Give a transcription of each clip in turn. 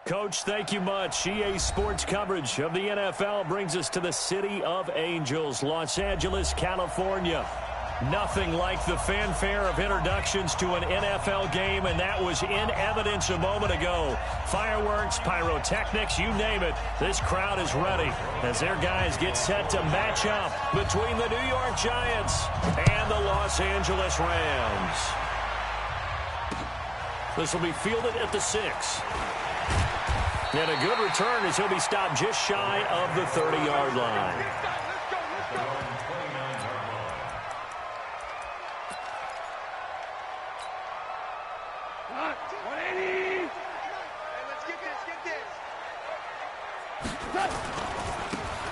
Coach, thank you much. EA Sports coverage of the NFL brings us to the City of Angels, Los Angeles, California. Nothing like the fanfare of introductions to an NFL game, and that was in evidence a moment ago. Fireworks, pyrotechnics, you name it. This crowd is ready as their guys get set to match up between the New York Giants and the Los Angeles Rams. This will be fielded at the 6. And a good return as he'll be stopped just shy of the 30-yard line.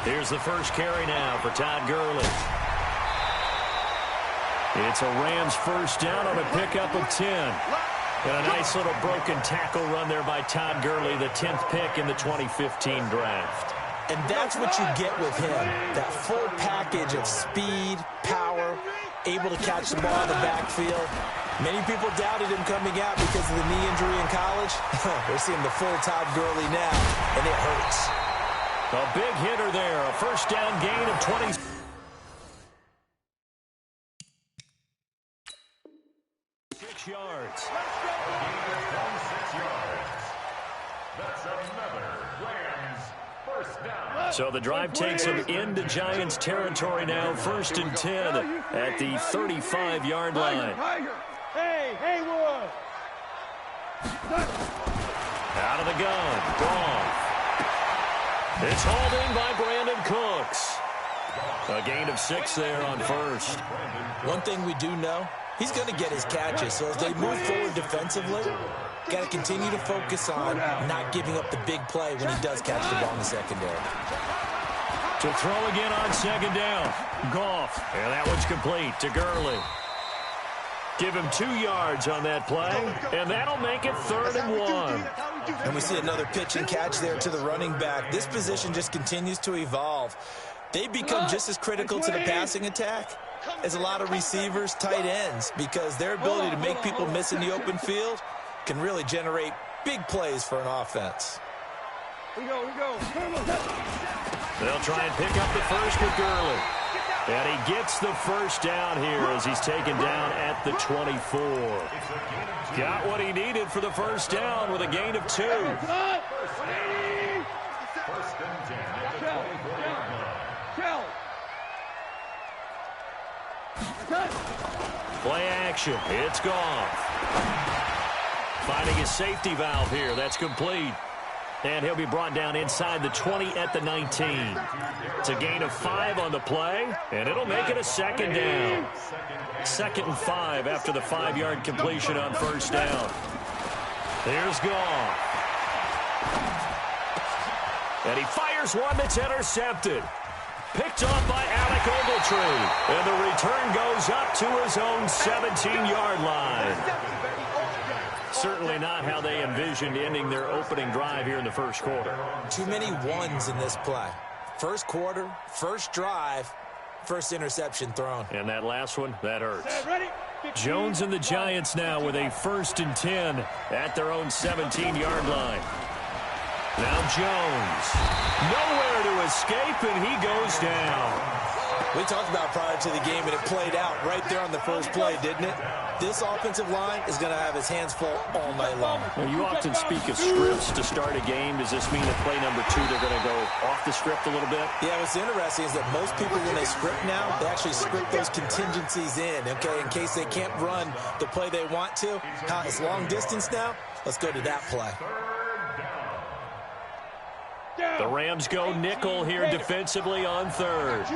Here's the first carry now for Todd Gurley. It's a Rams first down on a pickup of 10. And a nice little broken tackle run there by Todd Gurley, the 10th pick in the 2015 draft. And that's what you get with him, that full package of speed, power, able to catch the ball in the backfield. Many people doubted him coming out because of the knee injury in college. We're seeing the full Todd Gurley now, and it hurts. A big hitter there, a first down gain of 20. Yards. That's another Rams first down. So the drive takes them into Giants territory now, first and 10 at the 35-yard line. Hey, Haywood! Out of the gun, Goff. It's hauled in by Brandon Cooks. A gain of 6 there on first. One thing we do know, he's going to get his catches, so as they move forward defensively, got to continue to focus on not giving up the big play when he does catch the ball in the secondary. To throw again on second down, Goff, and that one's complete to Gurley. Give him 2 yards on that play, and that'll make it 3rd and 1. And we see another pitch and catch there to the running back. This position just continues to evolve. They become just as critical to the passing attack as a lot of receivers, tight ends, because their ability to make people miss in the open field can really generate big plays for an offense. We go. They'll try and pick up the first with Gurley. And he gets the first down here as he's taken down at the 24. Got what he needed for the first down with a gain of 2. Play action. It's gone. Finding his safety valve here. That's complete. And he'll be brought down inside the 20 at the 19. It's a gain of 5 on the play, and it'll make it a second down. 2nd and 5 after the 5-yard completion on first down. Here's Goff. And he fires one that's intercepted. Picked off by Alec Ogletree. And the return goes up to his own 17-yard line. Certainly not how they envisioned ending their opening drive here in the first quarter. Too many ones in this play. First quarter, first drive, first interception thrown. And that last one, that hurts. Jones and the Giants now with a 1st and 10 at their own 17-yard line. Now Jones. Nowhere to escape, and he goes down. We talked about prior to the game, and it played out right there on the first play, didn't it? This offensive line is going to have his hands full all night long. Well, you often speak of scripts to start a game. Does this mean at play number 2 they're going to go off the script a little bit? Yeah, what's interesting is that most people, when they script now, they actually script those contingencies in, okay, in case they can't run the play they want to. It's long distance now. Let's go to that play. The Rams go nickel here defensively on 3rd.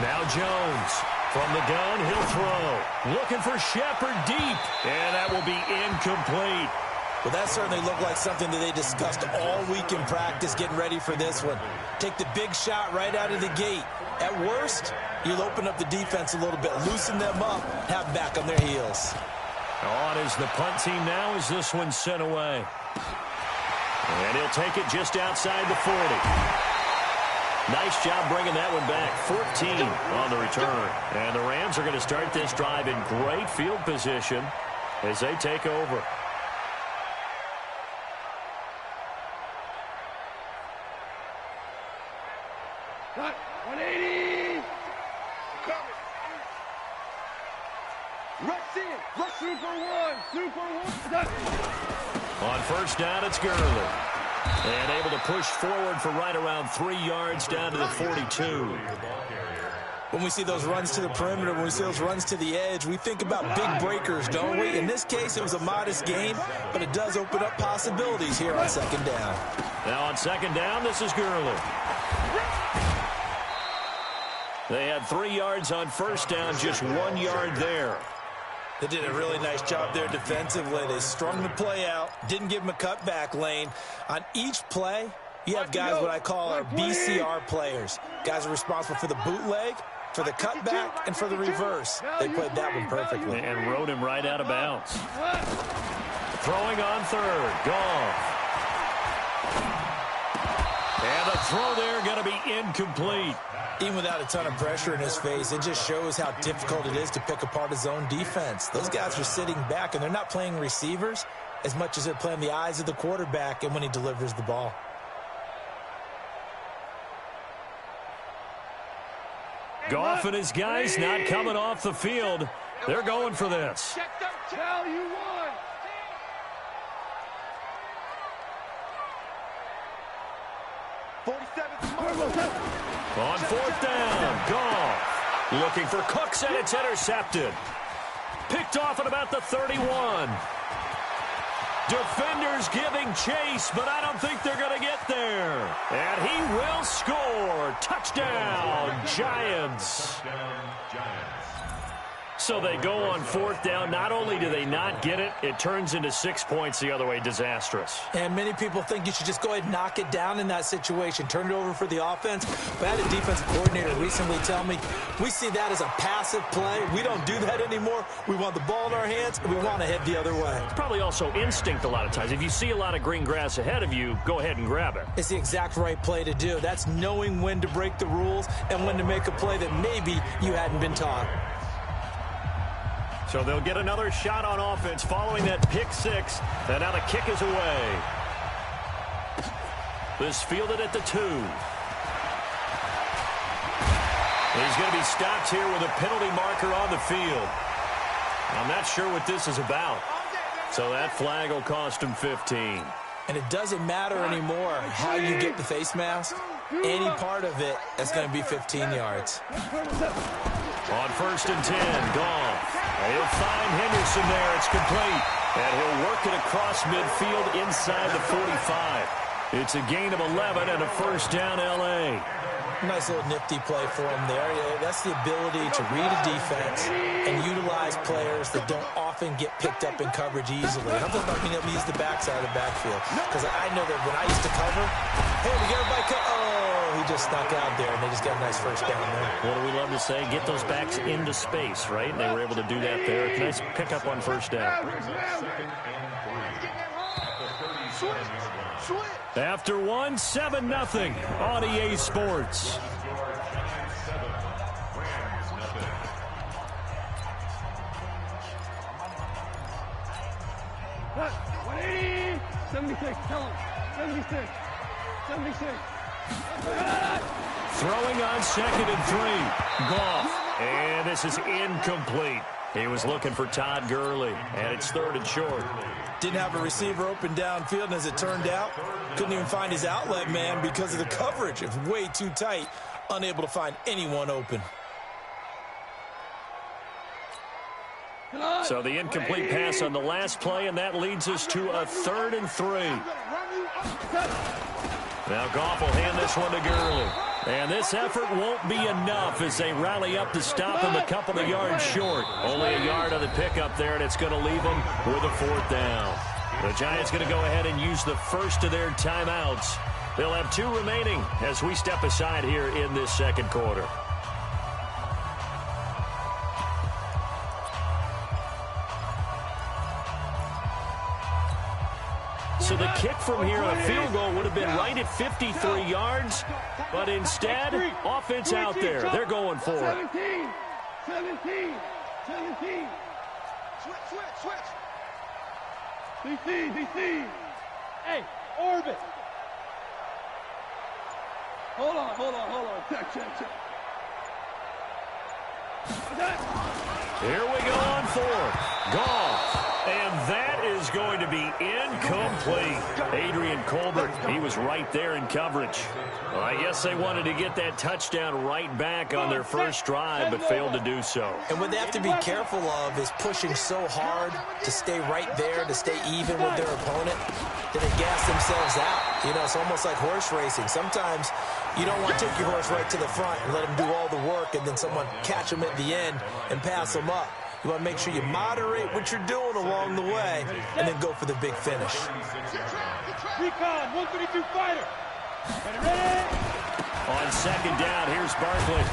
Now Jones from the gun, he'll throw. Looking for Shepard deep, and that will be incomplete. Well, that certainly looked like something that they discussed all week in practice getting ready for this one. Take the big shot right out of the gate. At worst, you'll open up the defense a little bit, loosen them up, have them back on their heels. On is the punt team now as this one's sent away. And he'll take it just outside the 40. Nice job bringing that one back. 14 on the return. And the Rams are going to start this drive in great field position as they take over. Cut. 180. Rush in. Rush super one. Super one. Cut. On first down, it's Gurley. And able to push forward for right around 3 yards down to the 42. When we see those runs to the perimeter, when we see those runs to the edge, we think about big breakers, don't we? In this case, it was a modest gain, but it does open up possibilities here on second down. Now on second down, this is Gurley. They had 3 yards on first down, just 1 yard there. They did a really nice job there defensively. They strung the play out, didn't give them a cutback lane. On each play, you have guys what I call our BCR players. Guys are responsible for the bootleg, for the cutback, and for the reverse. They played that one perfectly. And rode him right out of bounds. Throwing on third. Goff. And the throw there going to be incomplete. Even without a ton of pressure in his face, it just shows how difficult it is to pick apart his own defense. Those guys are sitting back, and they're not playing receivers as much as they're playing the eyes of the quarterback and when he delivers the ball. Goff and his guys not coming off the field. They're going for this. Tell you one. On fourth down, Goff looking for Cooks, and it's intercepted. Picked off at about the 31. Defenders giving chase, but I don't think they're going to get there. And he will score. Touchdown, Giants. So they go on fourth down. Not only do they not get it, it turns into 6 points the other way. Disastrous. And many people think you should just go ahead and knock it down in that situation. Turn it over for the offense. But I had a defensive coordinator recently tell me, we see that as a passive play. We don't do that anymore. We want the ball in our hands, and we want to head the other way. It's probably also instinct a lot of times. If you see a lot of green grass ahead of you, go ahead and grab it. It's the exact right play to do. That's knowing when to break the rules and when to make a play that maybe you hadn't been taught. So they'll get another shot on offense following that pick six. And now the kick is away. This fielded at the 2. He's going to be stopped here with a penalty marker on the field. I'm not sure what this is about. So that flag will cost him 15. And it doesn't matter anymore how you get the face mask. Any part of it, that's going to be 15 yards. On first and 10, Goff. He'll find Henderson there. It's complete. And he'll work it across midfield inside the 45. It's a gain of 11 and a first down, L.A. Nice little nifty play for him there. That's the ability to read a defense and utilize players that don't often get picked up in coverage easily. And I'm talking about being able to use the backside of the backfield. Because I know that when I used to cover, hey, we get everybody oh, he just snuck out there, and they just got a nice first down there. What do we love to say? Get those backs into space, right? And they were able to do that there. Nice pickup on first down. After 1, 7-0 on EA Sports. Cut. 180. 76. Tell him. 76. 76. Throwing on second and 3. Goff. And this is incomplete. He was looking for Todd Gurley, and it's third and short. Didn't have a receiver open downfield, and as it turned out, couldn't even find his outlet man because of the coverage. It was way too tight, unable to find anyone open. So the incomplete pass on the last play, and that leads us to a third and 3. Now Goff will hand this one to Gurley. And this effort won't be enough as they rally up to stop him a couple of yards short. Only a yard on the pickup there, and it's going to leave them with a fourth down. The Giants going to go ahead and use the first of their timeouts. They'll have 2 remaining as we step aside here in this second quarter. So the kick from here on a field goal would have been right at 53 yards, but instead, offense out there. They're going for it. 17. Switch. DC. Hey, orbit. Hold on. Check. Here we go on fourth. Goff. And that is going to be incomplete. Adrian Colbert, he was right there in coverage. Well, I guess they wanted to get that touchdown right back on their first drive, but failed to do so. And what they have to be careful of is pushing so hard to stay right there, to stay even with their opponent, that they gas themselves out. You know, it's almost like horse racing. Sometimes you don't want to take your horse right to the front and let them do all the work, and then someone catch them at the end and pass them up. You want to make sure you moderate what you're doing along the way and then go for the big finish. Recon, 132 fighter. Ready? On second down, here's Barkley.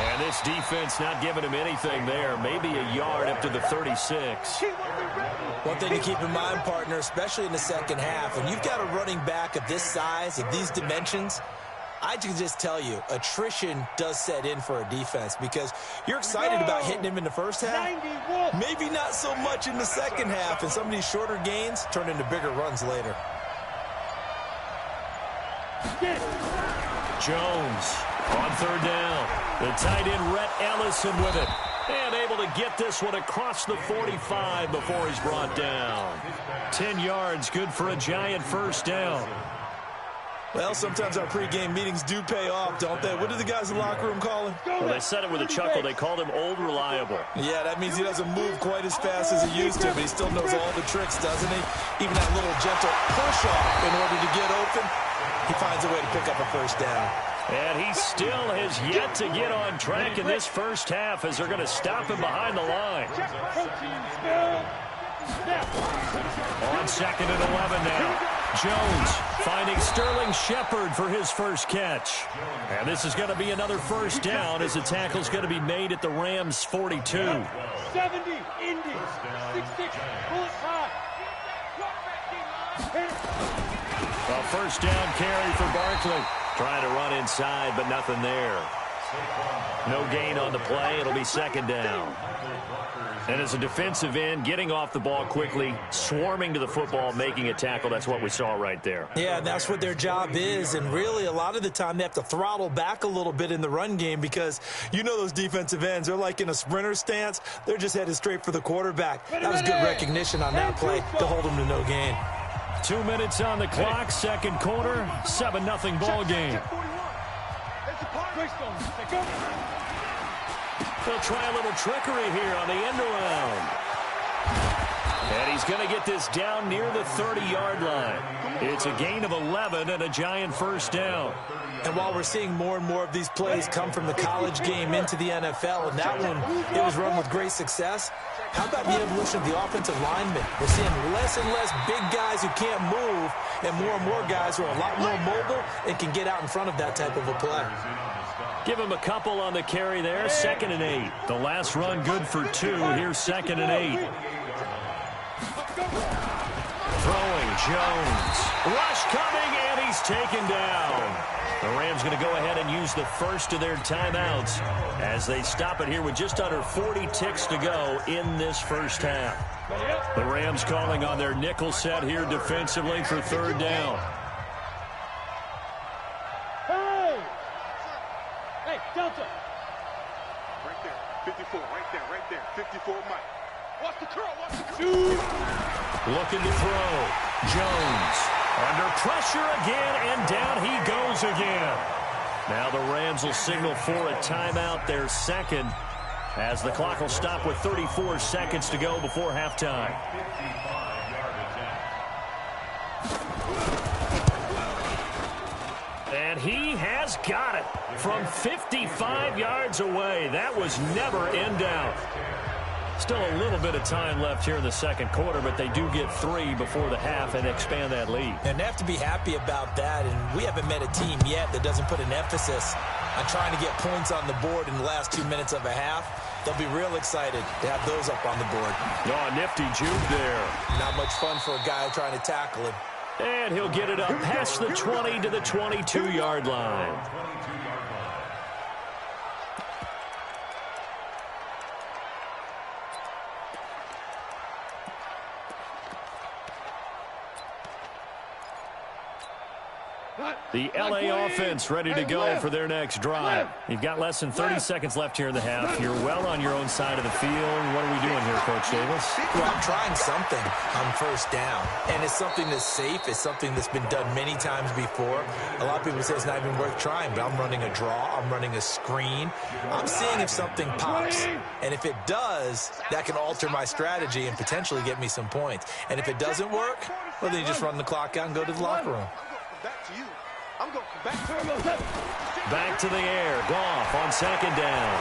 And this defense not giving him anything there. Maybe a yard up to the 36. One thing to keep in mind, partner, especially in the second half, when you've got a running back of this size, of these dimensions, I can just tell you, attrition does set in for a defense because you're excited about hitting him in the first half. Maybe not so much in the second half, and some of these shorter gains turn into bigger runs later. Jones on third down. The tight end, Rhett Ellison, with it. And able to get this one across the 45 before he's brought down. 10 yards, good for a Giant first down. Well, sometimes our pregame meetings do pay off, don't they? What do the guys in the locker room call him? Well, they said it with a chuckle. They called him Old Reliable. Yeah, that means he doesn't move quite as fast as he used to, but he still knows all the tricks, doesn't he? Even that little gentle push-off in order to get open, he finds a way to pick up a first down. And he still has yet to get on track in this first half as they're going to stop him behind the line. On second and 11 now. Jones finding Sterling Shepard for his first catch. And this is going to be another first down as the tackle's going to be made at the Rams' 42. 70, Indy, 6-6, bullet high. A first down carry for Barkley. Trying to run inside, but nothing there. No gain on the play. It'll be second down. And as a defensive end, getting off the ball quickly, swarming to the football, making a tackle, that's what we saw right there. Yeah, that's what their job is, and really a lot of the time they have to throttle back a little bit in the run game because you know those defensive ends, they're like in a sprinter stance. They're just headed straight for the quarterback. That was good recognition on that play to hold them to no gain. 2 minutes on the clock, second quarter, 7-0 ball game. They'll try a little trickery here on the end around. And he's going to get this down near the 30-yard line. It's a gain of 11 and a Giant first down. And while we're seeing more and more of these plays come from the college game into the NFL, and that one, it was run with great success, how about the evolution of the offensive linemen? We're seeing less and less big guys who can't move and more guys who are a lot more mobile and can get out in front of that type of a play. Give him a couple on the carry there, 2nd and 8. The last run good for 2. Here's 2nd and 8. Throwing, Jones. Rush coming, and he's taken down. The Rams going to go ahead and use the first of their timeouts as they stop it here with just under 40 ticks to go in this first half. The Rams calling on their nickel set here defensively for third down. Hey, Delta. Right there, 54, right there, 54 Mike. Watch the curl, Looking to throw. Jones under pressure again, and down he goes again. Now the Rams will signal for a timeout, their second, as the clock will stop with 34 seconds to go before halftime. And he has got it from 55 yards away. That was never in doubt. Still a little bit of time left here in the second quarter, but they do get 3 before the half and expand that lead. And they have to be happy about that, and we haven't met a team yet that doesn't put an emphasis on trying to get points on the board in the last 2 minutes of a half. They'll be real excited to have those up on the board. Oh, nifty juke there. Not much fun for a guy trying to tackle him. And he'll get it up past the 20 to the 22-yard line. The LA offense ready to go for their next drive. You've got less than 30 seconds left here in the half. You're well on your own side of the field. What are we doing here, Coach Davis? Well, I'm trying something on first down, and it's something that's safe. It's something that's been done many times before. A lot of people say it's not even worth trying, but I'm running a draw. I'm running a screen. I'm seeing if something pops, and if it does, that can alter my strategy and potentially get me some points. And if it doesn't work, well, then you just run the clock out and go to the locker room. Back to you. I'm going back. Back to the air. Goff on second down.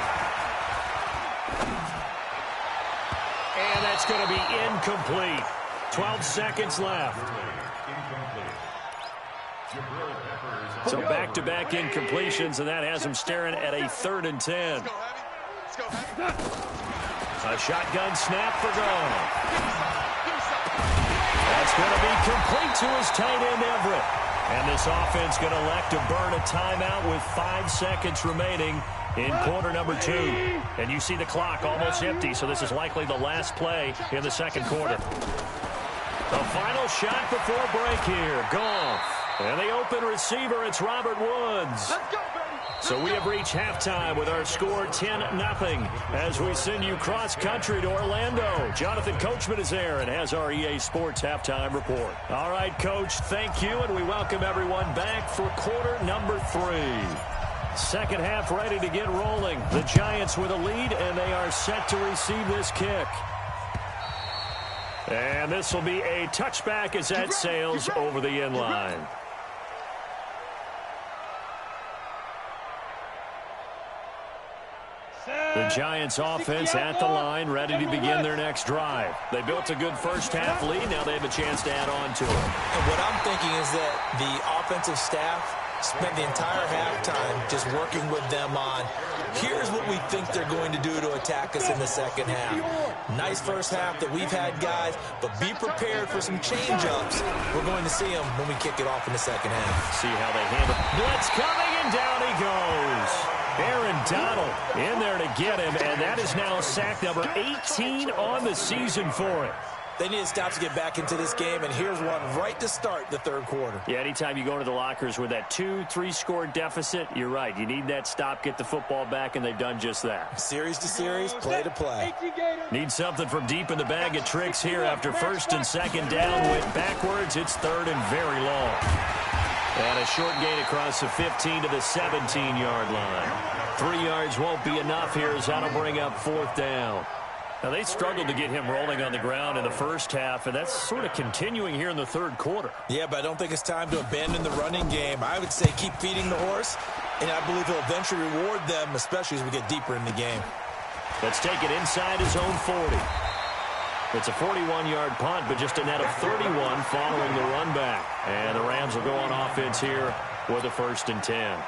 And that's going to be incomplete. 12 seconds left. So back-to-back incompletions, and that has him staring at a 3rd and 10. A shotgun snap for Goff. That's going to be complete to his tight end, Everett. And this offense going to elect to burn a timeout with 5 seconds remaining in quarter number 2. And you see the clock almost empty, so this is likely the last play in the second quarter. The final shot before break here. Goff. And the open receiver, it's Robert Woods. So we have reached halftime with our score 10-0 as we send you cross-country to Orlando. Jonathan Coachman is there and has our EA Sports halftime report. All right, Coach, thank you, and we welcome everyone back for quarter number 3. Second half ready to get rolling. The Giants with a lead, and they are set to receive this kick. And this will be a touchback as that sails over the end line. The Giants offense at the line, ready to begin their next drive. They built a good first half lead. Now they have a chance to add on to it. And what I'm thinking is that the offensive staff spent the entire halftime just working with them on, here's what we think they're going to do to attack us in the second half. Nice first half that we've had, guys, but be prepared for some change-ups. We're going to see them when we kick it off in the second half. See how they handle it. Blitz coming, and down he goes. Aaron Donald in there to get him, and that is now sack number 18 on the season for him. They need to stop to get back into this game, and here's one right to start the third quarter. Yeah, anytime you go to the lockers with that 2-3 score deficit, you're right. You need that stop, get the football back, and they've done just that. Series to series, play to play. Need something from deep in the bag of tricks here after first and second down. Went backwards. It's third and very long. And a short gain across the 15 to the 17-yard line. 3 yards won't be enough here as that'll bring up fourth down. Now, they struggled to get him rolling on the ground in the first half, and that's sort of continuing here in the third quarter. Yeah, but I don't think it's time to abandon the running game. I would say keep feeding the horse, and I believe he'll eventually reward them, especially as we get deeper in the game. Let's take it inside his own 40. It's a 41-yard punt, but just a net of 31 following the run back. And the Rams will go on offense here with a 1st and 10.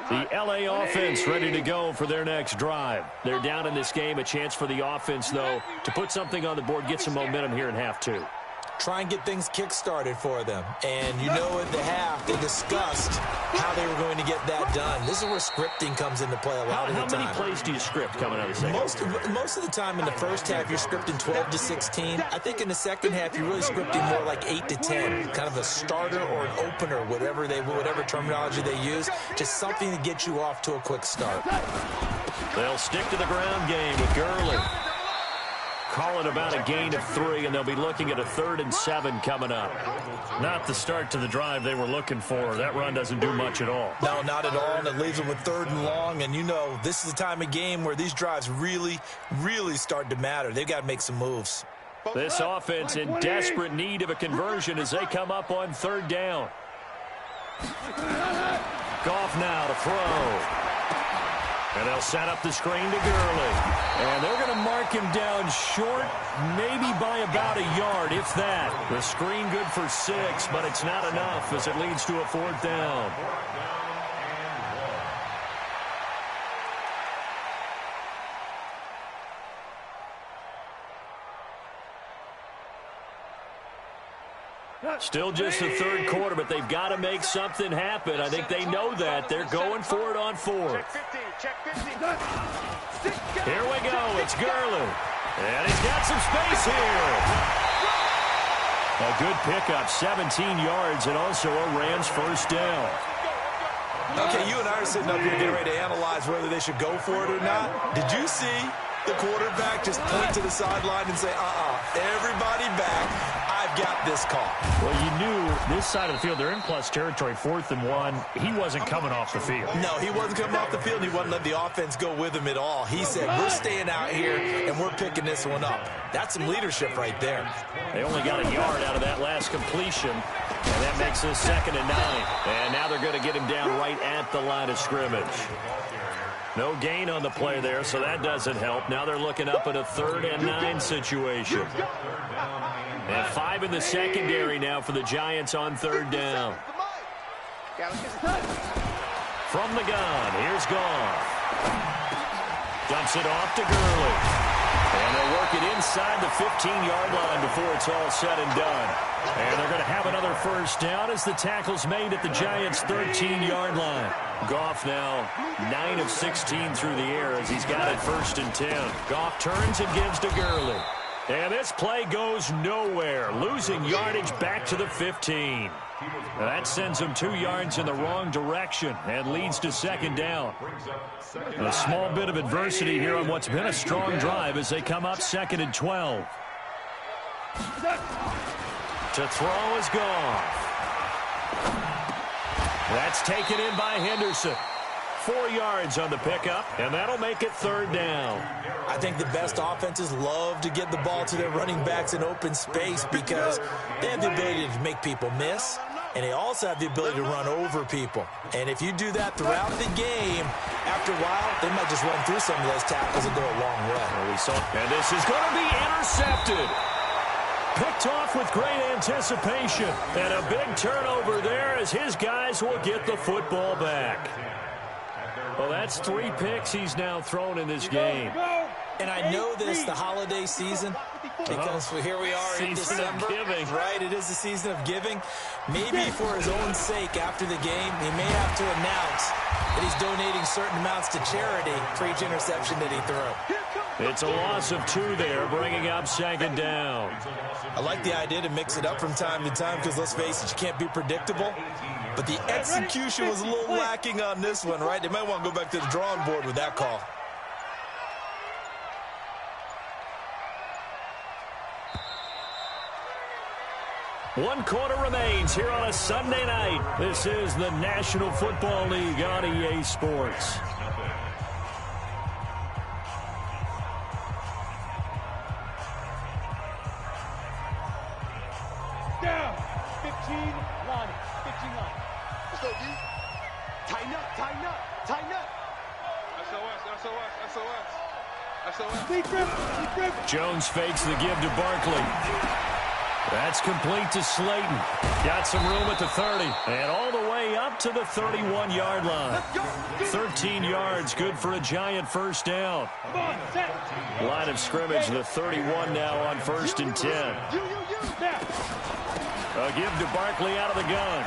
The LA offense ready to go for their next drive. They're down in this game. A chance for the offense, though, to put something on the board, get some momentum here in half 2. Try and get things kick-started for them. And you know at the half, they discussed how they were going to get that done. This is where scripting comes into play a lot of the time. How many plays do you script coming out of the second? Most of the time in the first half, you're scripting 12 to 16. I think in the second half, you're really scripting more like 8 to 10. Kind of a starter or an opener, whatever terminology they use. Just something to get you off to a quick start. They'll stick to the ground game with Gurley. Call it about a gain of 3, and they'll be looking at a 3rd and 7 coming up. Not the start to the drive they were looking for. That run doesn't do much at all. No, not at all, and it leaves them with 3rd and long. And you know, this is the time of game where these drives really, really start to matter. They've got to make some moves. This offense in desperate need of a conversion as they come up on 3rd down. Goff now to throw. And they'll set up the screen to Gurley. And they're going to mark him down short, maybe by about a yard, if that. The screen good for 6, but it's not enough as it leads to a 4th down. Still just the third quarter, but they've got to make something happen. I think they know that. They're going for it on fourth. Here we go. It's Gurley. And he's got some space here. A good pickup, 17 yards, and also a Rams first down. Okay, you and I are sitting up here getting ready to analyze whether they should go for it or not. Did you see the quarterback just point to the sideline and say, everybody back. I've got this call. Well, you knew this side of the field, they're in plus territory, 4th and 1. He wasn't coming off the field. No, he wasn't coming off the field. He wasn't letting the offense go with him at all. He said, we're staying out here, and we're picking this one up. That's some leadership right there. They only got a yard out of that last completion, and that makes this 2nd and 9. And now they're going to get him down right at the line of scrimmage. No gain on the play there, so that doesn't help. Now they're looking up at a 3rd and 9 situation. And 5 in the secondary now for the Giants on 3rd down. From the gun, here's Goff. Dumps it off to Gurley. And they'll work it inside the 15-yard line before it's all said and done. And they're going to have another first down as the tackle's made at the Giants' 13-yard line. Goff now 9 of 16 through the air as he's got it 1st and 10. Goff turns and gives to Gurley. And this play goes nowhere, losing yardage back to the 15. That sends them 2 yards in the wrong direction and leads to 2nd down. A small bit of adversity here on what's been a strong drive as they come up 2nd and 12. To throw is Goff. That's taken in by Henderson. 4 yards on the pickup, and that'll make it 3rd down. I think the best offenses love to get the ball to their running backs in open space because they have the ability to make people miss, and they also have the ability to run over people. And if you do that throughout the game, after a while, they might just run through some of those tackles and go a long way. And this is going to be intercepted. Picked off with great anticipation. And a big turnover there as his guys will get the football back. Well, that's 3 picks he's now thrown in this game. And I know this, the holiday season, because here we are in December. Right, it is the season of giving. Maybe for his own sake after the game, he may have to announce that he's donating certain amounts to charity for each interception that he threw. It's a loss of 2 there, bringing up 2nd down. I like the idea to mix it up from time to time because, let's face it, you can't be predictable. But the execution was a little lacking on this one, right? They might want to go back to the drawing board with that call. One quarter remains here on a Sunday night. This is the National Football League on EA Sports. Down. 15 line. 15 line. Let's go, D. Tighten up, tighten up, tighten up. SOS. Deep grip. Jones fakes the give to Barkley. That's complete to Slayton. Got some room at the 30. And all the way up to the 31-yard line. 13 yards, good for a Giant first down. Line of scrimmage, the 31 now on 1st and 10. A give to Barkley out of the gun.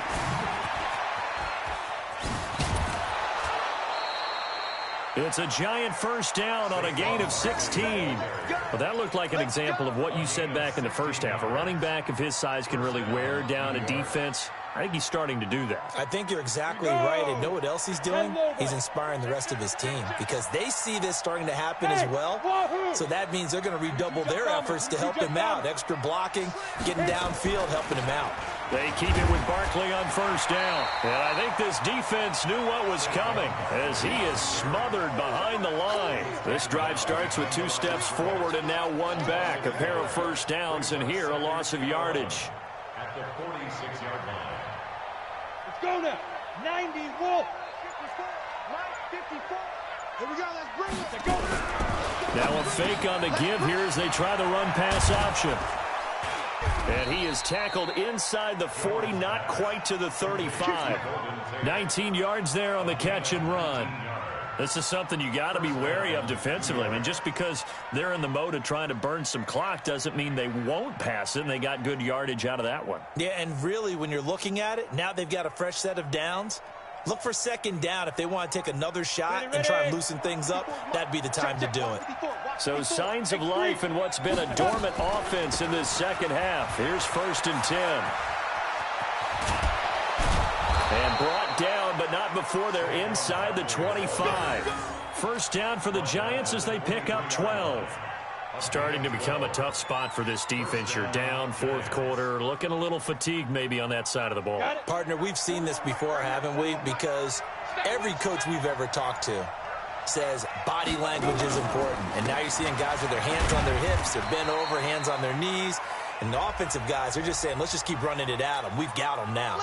It's a Giant first down on a gain of 16. Well, that looked like an example of what you said back in the first half. A running back of his size can really wear down a defense. I think he's starting to do that. I think you're exactly right. And know what else he's doing? He's inspiring the rest of his team because they see this starting to happen as well. So that means they're going to redouble their efforts to help him out. Extra blocking, getting downfield, helping him out. They keep it with Barkley on first down. And I think this defense knew what was coming as he is smothered behind the line. This drive starts with 2 steps forward and now 1 back. A pair of first downs and here a loss of yardage. At the 46-yard line. Let's go now. 90 Wolf. 54. Here we go. Let's bring it. Let's go. Now a fake on the give here as they try the run-pass option. And he is tackled inside the 40, not quite to the 35. 19 yards there on the catch and run. This is something you got to be wary of defensively. I mean, just because they're in the mode of trying to burn some clock doesn't mean they won't pass it, and they got good yardage out of that one. Yeah, and really, when you're looking at it, now they've got a fresh set of downs. Look for second down if they want to take another shot and try and loosen things up. That'd be the time to do it. So signs of life in what's been a dormant offense in this second half. Here's 1st and 10. And brought down, but not before they're inside the 25. First down for the Giants as they pick up 12. Starting to become a tough spot for this defense. You're down, 4th quarter, looking a little fatigued maybe on that side of the ball. Partner, we've seen this before, haven't we? Because every coach we've ever talked to says body language is important. And now you're seeing guys with their hands on their hips, they're bent over, hands on their knees. And the offensive guys, they're just saying, let's just keep running it at them. We've got them now.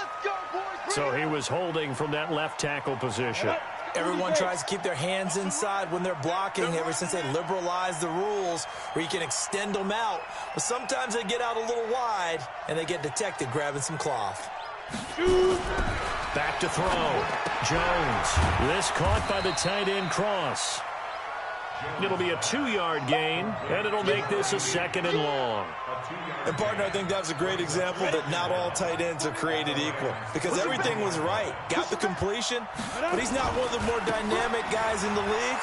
So he was holding from that left tackle position. Everyone tries to keep their hands inside when they're blocking ever since they liberalized the rules where you can extend them out. But sometimes they get out a little wide and they get detected grabbing some cloth. Back to throw. Jones. This caught by the tight end Cross. It'll be a 2-yard gain, and it'll make this a 2nd and long. And, partner, I think that was a great example that not all tight ends are created equal because everything was right. Got the completion, but he's not one of the more dynamic guys in the league.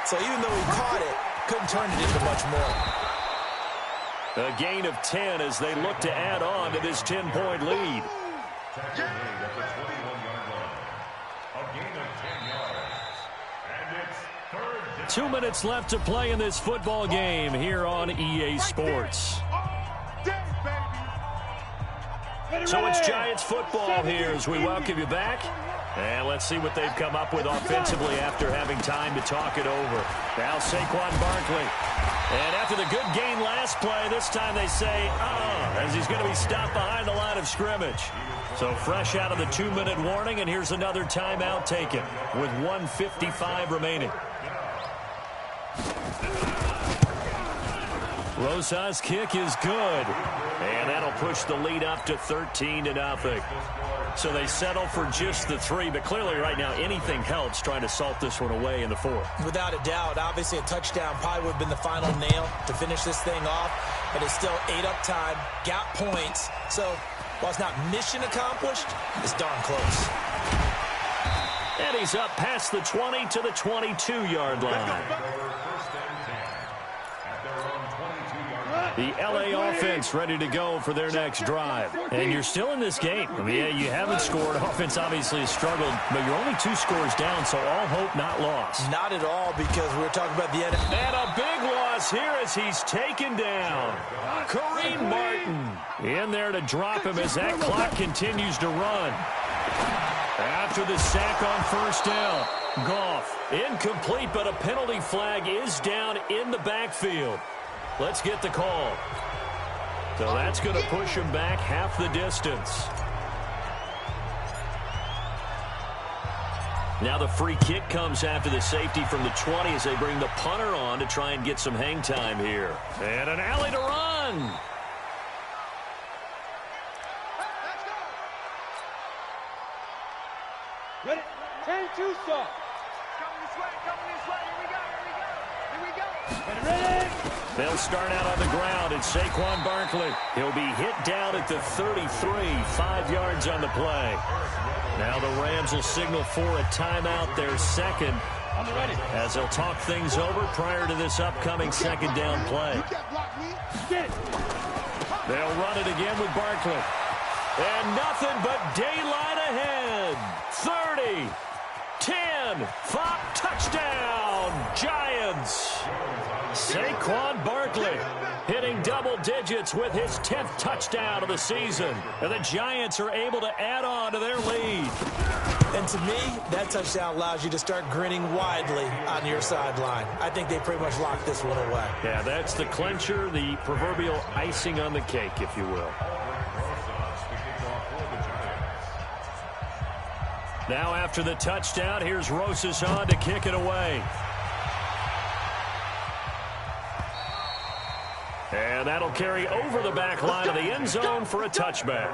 So even though he caught it, couldn't turn it into much more. A gain of 10 as they look to add on to this 10-point lead. 2 minutes left to play in this football game here on EA Sports. So it's Giants football here as we welcome you back. And let's see what they've come up with offensively after having time to talk it over. Now Saquon Barkley. And after the good gain last play, this time they say, as he's going to be stopped behind the line of scrimmage. So fresh out of the 2-minute warning, and here's another timeout taken with 1:55 remaining. Rosa's kick is good. And that'll push the lead up to 13-0. So they settle for just the 3, but clearly right now anything helps trying to salt this one away in the 4th. Without a doubt, obviously a touchdown probably would have been the final nail to finish this thing off, but it's still 8 up time, got points. So while it's not mission accomplished, it's darn close. And he's up past the 20 to the 22-yard line. The LA offense ready to go for their next drive. And you're still in this game. I mean, yeah, you haven't scored. Offense obviously has struggled, but you're only 2 scores down, so all hope not lost. Not at all, because we were talking about the end. And a big loss here as he's taken down. Kareem Martin in there to drop him as that clock continues to run. After the sack on first down, Goff incomplete, but a penalty flag is down in the backfield. Let's get the call. So that's going to push him back half the distance. Now the free kick comes after the safety from the 20 as they bring the punter on to try and get some hang time here. And an alley to run. Ready? 10-2 stop. Coming this way, here we go. Ready? They'll start out on the ground. It's Saquon Barkley. He'll be hit down at the 33, 5 yards on the play. Now the Rams will signal for a timeout, their second, as they'll talk things over prior to this upcoming second down play. They'll run it again with Barkley. And nothing but daylight ahead. 30, 10, 5, touchdown, Giants. Saquon Barkley hitting double digits with his 10th touchdown of the season. And the Giants are able to add on to their lead. And to me, that touchdown allows you to start grinning widely on your sideline. I think they pretty much locked this one away. Yeah, that's the clincher, the proverbial icing on the cake, if you will. Now after the touchdown, here's Rosas on to kick it away. And that'll carry over the back line of the end zone for a touchback.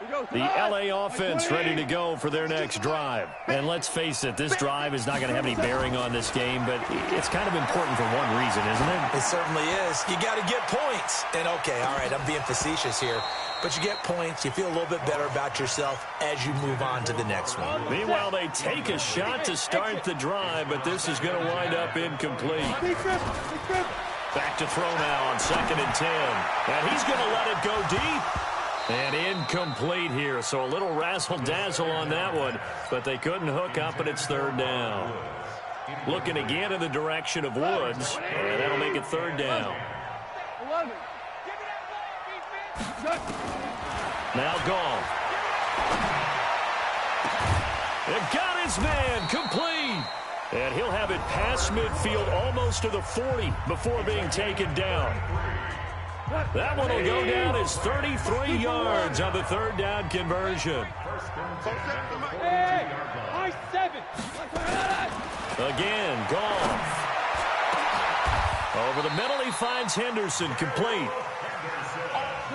The LA offense ready to go for their next drive. And let's face it, this drive is not going to have any bearing on this game, but it's kind of important for one reason, isn't it? It certainly is. You got to get points. And, okay, all right, I'm being facetious here. But you get points, you feel a little bit better about yourself as you move on to the next one. Meanwhile, they take a shot to start the drive, but this is going to wind up incomplete. Back to throw now on 2nd and 10. And he's going to let it go deep. And incomplete here, so a little razzle-dazzle on that one, but they couldn't hook up, and it's 3rd down. Looking again in the direction of Woods, and that'll make it 3rd down. Now Goff. They've got his man complete. And he'll have it past midfield almost to the 40 before being taken down. That one will go down as 33 yards on the 3rd down conversion. Hey, high 7. Again, Goff. Over the middle, he finds Henderson complete.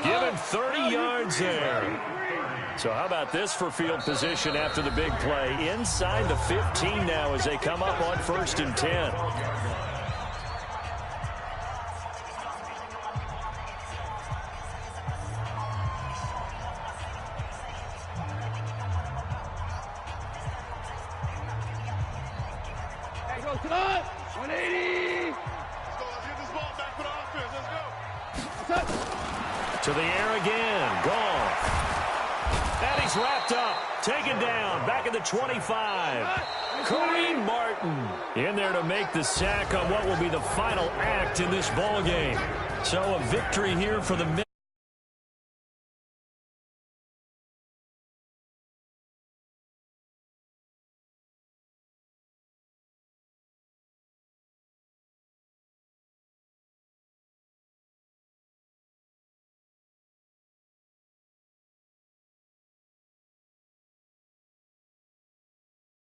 Given 30 yards there. So how about this for field position after the big play? Inside the 15 now as they come up on 1st and 10. Come on, 180. Let's get this ball back for the offense. Let's go. To the air again. Goff. And he's wrapped up. Taken down. Back at the 25. Kareem Martin in there to make the sack on what will be the final act in this ball game. So a victory here for the